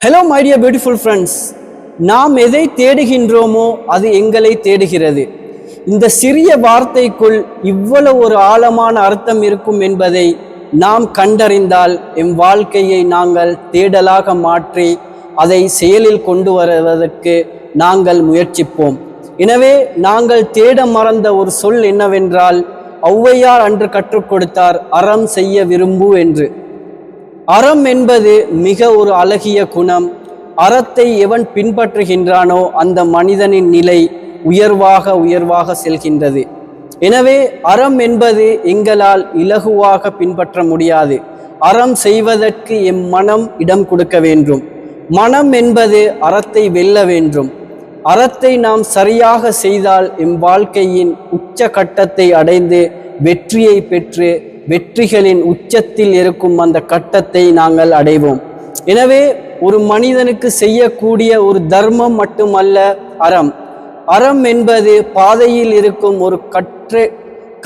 Hello my dear beautiful friends, நாம் எதை தேடுகின்றோமோ அது எங்களை தேடுகிறது. இந்த சிறிய வார்த்தைக்குள் இவ்வளவு ஒரு ஆழமான அர்த்தம் இருக்கும் என்பதை நாம் கண்டறிந்தால் எம் வாழ்க்கையை நாங்கள் தேடலாக மாற்றி அதை செயலில் கொண்டு வருவதற்கு நாங்கள் முயற்சிப்போம். எனவே நாங்கள் தேட மறந்த ஒரு சொல் என்னவென்றால், ஔவையார் அன்று கற்றுக் கொடுத்தார், அறம் செய்ய விரும்பு என்று. அறம் என்பது மிக ஒரு அழகிய குணம். அறத்தை எவன் பின்பற்றுகின்றானோ அந்த மனிதனின் நிலை உயர்வாக செல்கின்றது. எனவே அறம் என்பது எங்களால் இலகுவாக பின்பற்ற முடியாது. அறம் செய்வதற்கு எம் மனம் இடம் கொடுக்க வேண்டும். மனம் என்பது அறத்தை வெல்ல வேண்டும். அறத்தை நாம் சரியாக செய்தால் எம் வாழ்க்கையின் உச்ச கட்டத்தை அடைந்து வெற்றியை பெற்று வெற்றிகளின் உச்சத்தில் இருக்கும் அந்த கட்டத்தை நாங்கள் அடைவோம். எனவே ஒரு மனிதனுக்கு செய்யக்கூடிய ஒரு தர்மம் மட்டுமல்ல அறம். அறம் என்பது பாதையில் இருக்கும் ஒரு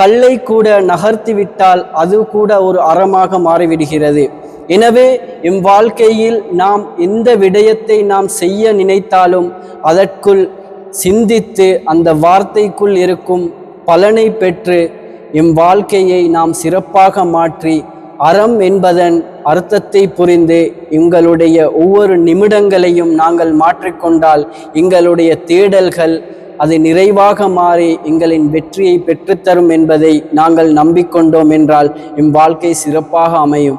கல்லை கூட நகர்த்திவிட்டால் அது கூட ஒரு அறமாக மாறிவிடுகிறது. எனவே எம் வாழ்க்கையில் நாம் எந்த விடயத்தை நாம் செய்ய நினைத்தாலும் அதற்குள் சிந்தித்து அந்த வார்த்தைக்குள் இருக்கும் பலனை பெற்று எம் வாழ்க்கையை நாம் சிறப்பாக மாற்றி அறம் என்பதன் அர்த்தத்தை புரிந்து எங்களுடைய ஒவ்வொரு நிமிடங்களையும் நாங்கள் மாற்றிக்கொண்டால் எங்களுடைய தேடல்கள் அது நிறைவாக மாறி எங்களின் வெற்றியை பெற்றுத்தரும் என்பதை நாங்கள் நம்பிக்கொண்டோம் என்றால் எம் வாழ்க்கை சிறப்பாக அமையும்.